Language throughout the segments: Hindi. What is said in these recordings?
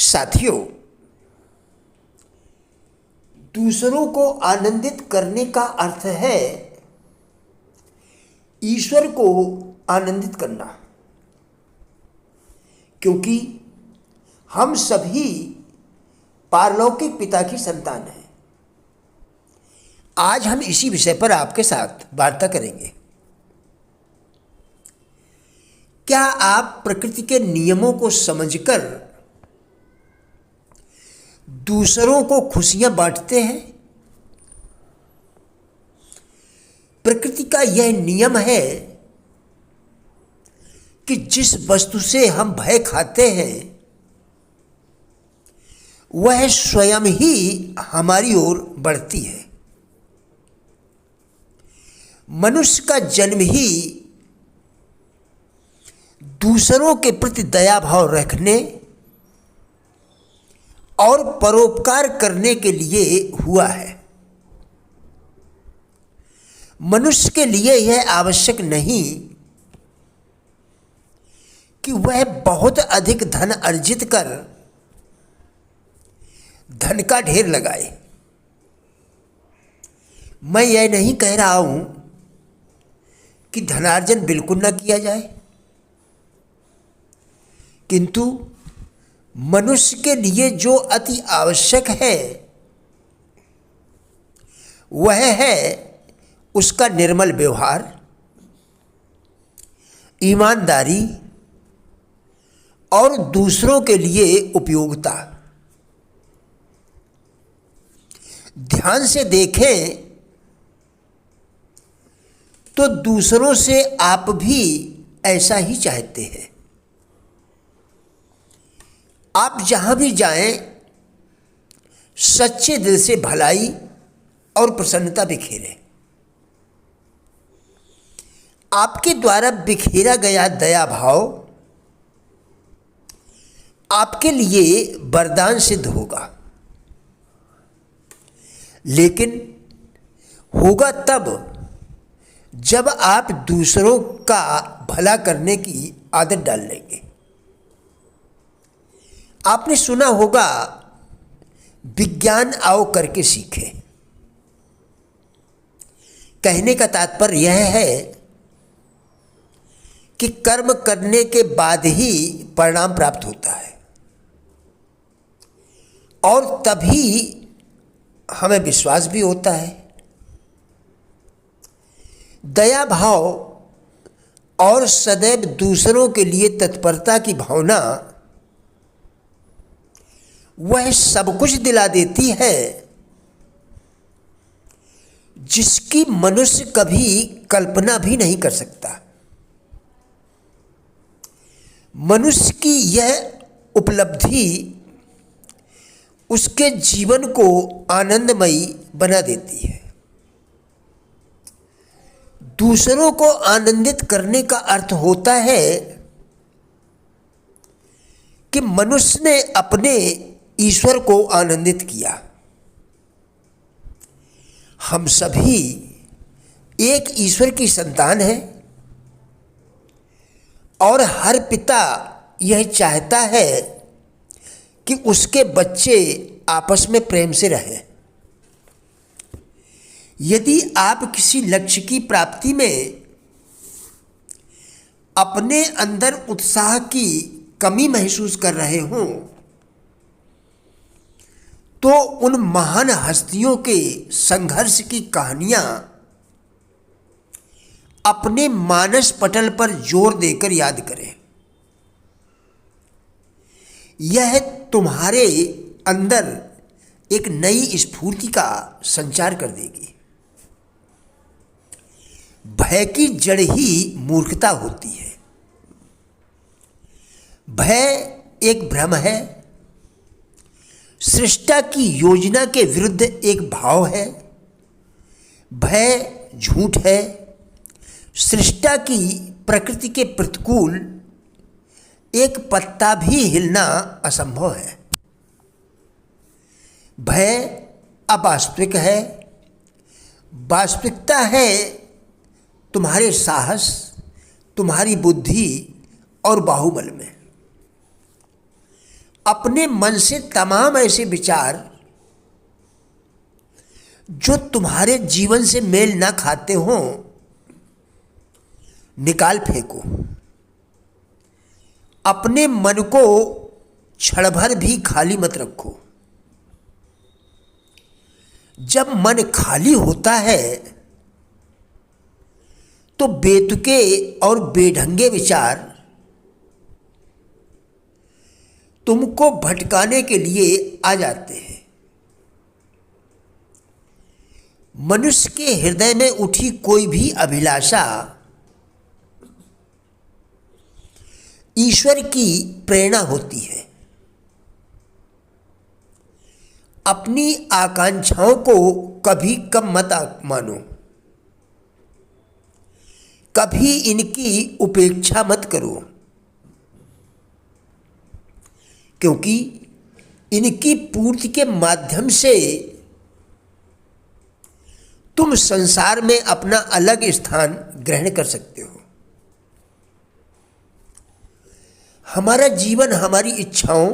साथियों, दूसरों को आनंदित करने का अर्थ है ईश्वर को आनंदित करना, क्योंकि हम सभी पारलौकिक पिता की संतान हैं। आज हम इसी विषय पर आपके साथ वार्ता करेंगे। क्या आप प्रकृति के नियमों को समझकर दूसरों को खुशियां बांटते हैं? प्रकृति का यह नियम है कि जिस वस्तु से हम भय खाते हैं वह स्वयं ही हमारी ओर बढ़ती है। मनुष्य का जन्म ही दूसरों के प्रति दया भाव रखने और परोपकार करने के लिए हुआ है। मनुष्य के लिए यह आवश्यक नहीं कि वह बहुत अधिक धन अर्जित कर धन का ढेर लगाए। मैं यह नहीं कह रहा हूं कि धनार्जन बिल्कुल न किया जाए, किंतु मनुष्य के लिए जो अति आवश्यक है वह है उसका निर्मल व्यवहार, ईमानदारी और दूसरों के लिए उपयोगिता। ध्यान से देखें तो दूसरों से आप भी ऐसा ही चाहते हैं। आप जहां भी जाएं, सच्चे दिल से भलाई और प्रसन्नता बिखेरें। आपके द्वारा बिखेरा गया दया भाव आपके लिए वरदान सिद्ध होगा, लेकिन होगा तब जब आप दूसरों का भला करने की आदत डाल लेंगे। आपने सुना होगा, विज्ञान आओ करके सीखे। कहने का तात्पर्य यह है कि कर्म करने के बाद ही परिणाम प्राप्त होता है और तभी हमें विश्वास भी होता है। दया भाव और सदैव दूसरों के लिए तत्परता की भावना वह सब कुछ दिला देती है जिसकी मनुष्य कभी कल्पना भी नहीं कर सकता। मनुष्य की यह उपलब्धि उसके जीवन को आनंदमयी बना देती है। दूसरों को आनंदित करने का अर्थ होता है कि मनुष्य ने अपने ईश्वर को आनंदित किया। हम सभी एक ईश्वर की संतान हैं और हर पिता यह चाहता है कि उसके बच्चे आपस में प्रेम से रहें। यदि आप किसी लक्ष्य की प्राप्ति में अपने अंदर उत्साह की कमी महसूस कर रहे हों तो उन महान हस्तियों के संघर्ष की कहानियां अपने मानस पटल पर जोर देकर याद करें। यह तुम्हारे अंदर एक नई स्फूर्ति का संचार कर देगी। भय की जड़ ही मूर्खता होती है। भय एक भ्रम है, सृष्टा की योजना के विरुद्ध एक भाव है। भय झूठ है, सृष्टा की प्रकृति के प्रतिकूल एक पत्ता भी हिलना असंभव है। भय अवास्तविक है, वास्तविकता है तुम्हारे साहस, तुम्हारी बुद्धि और बाहुबल में। अपने मन से तमाम ऐसे विचार जो तुम्हारे जीवन से मेल ना खाते हों निकाल फेंको। अपने मन को क्षण भर भी खाली मत रखो। जब मन खाली होता है तो बेतुके और बेढंगे विचार तुमको भटकाने के लिए आ जाते हैं। मनुष्य के हृदय में उठी कोई भी अभिलाषा ईश्वर की प्रेरणा होती है। अपनी आकांक्षाओं को कभी कम मत मानो, कभी इनकी उपेक्षा मत करो, क्योंकि इनकी पूर्ति के माध्यम से तुम संसार में अपना अलग स्थान ग्रहण कर सकते हो। हमारा जीवन हमारी इच्छाओं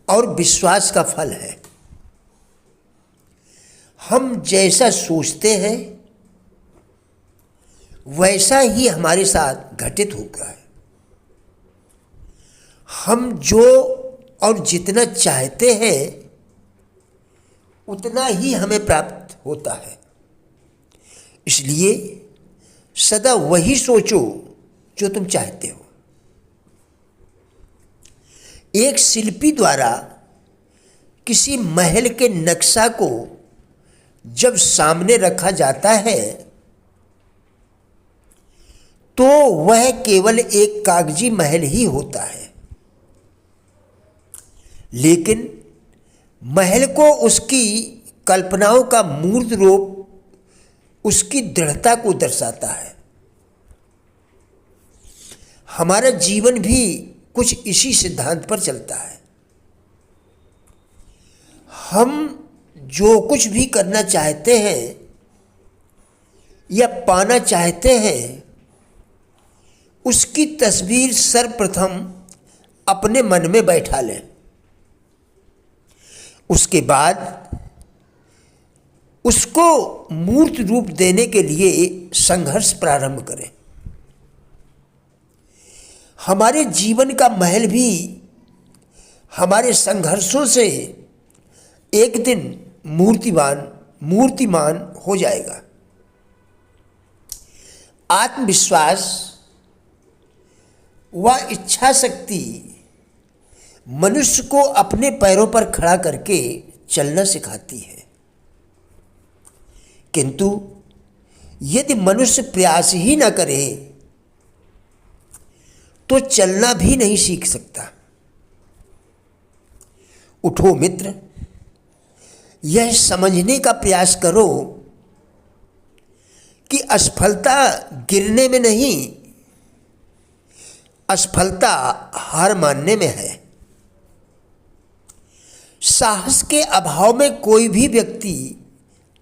और विश्वास का फल है। हम जैसा सोचते हैं वैसा ही हमारे साथ घटित होता है। हम जो और जितना चाहते हैं उतना ही हमें प्राप्त होता है। इसलिए सदा वही सोचो जो तुम चाहते हो। एक शिल्पी द्वारा किसी महल के नक्शा को जब सामने रखा जाता है तो वह केवल एक कागजी महल ही होता है, लेकिन महल को उसकी कल्पनाओं का मूर्त रूप उसकी दृढ़ता को दर्शाता है। हमारा जीवन भी कुछ इसी सिद्धांत पर चलता है। हम जो कुछ भी करना चाहते हैं या पाना चाहते हैं उसकी तस्वीर सर्वप्रथम अपने मन में बैठा लें। उसके बाद उसको मूर्त रूप देने के लिए संघर्ष प्रारंभ करें। हमारे जीवन का महल भी हमारे संघर्षों से एक दिन मूर्तिमान हो जाएगा। आत्मविश्वास व इच्छा शक्ति मनुष्य को अपने पैरों पर खड़ा करके चलना सिखाती है, किंतु यदि मनुष्य प्रयास ही न करे तो चलना भी नहीं सीख सकता। उठो मित्र, यह समझने का प्रयास करो कि असफलता गिरने में नहीं, असफलता हार मानने में है। साहस के अभाव में कोई भी व्यक्ति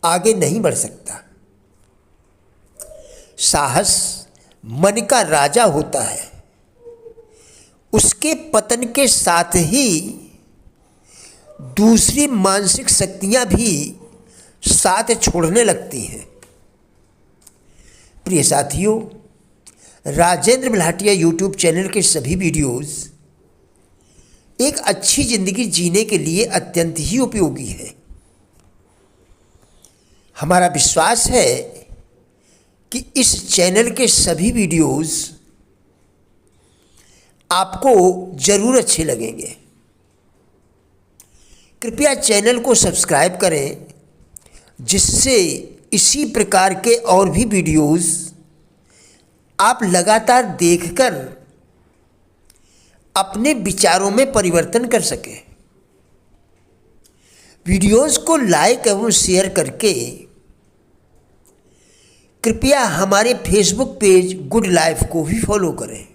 आगे नहीं बढ़ सकता। साहस मन का राजा होता है। उसके पतन के साथ ही दूसरी मानसिक शक्तियां भी साथ छोड़ने लगती हैं। प्रिय साथियों, राजेंद्र बल्हाटिया यूट्यूब चैनल के सभी वीडियोस एक अच्छी जिंदगी जीने के लिए अत्यंत ही उपयोगी है। हमारा विश्वास है कि इस चैनल के सभी वीडियोस आपको जरूर अच्छे लगेंगे। कृपया चैनल को सब्सक्राइब करें, जिससे इसी प्रकार के और भी वीडियोस आप लगातार देखकर अपने विचारों में परिवर्तन कर सकें। वीडियोस को लाइक एवं शेयर करके कृपया हमारे फेसबुक पेज गुड लाइफ को भी फॉलो करें,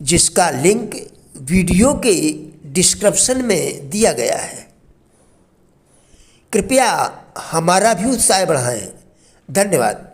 जिसका लिंक वीडियो के डिस्क्रिप्शन में दिया गया है। कृपया हमारा भी उत्साह बढ़ाएं। धन्यवाद।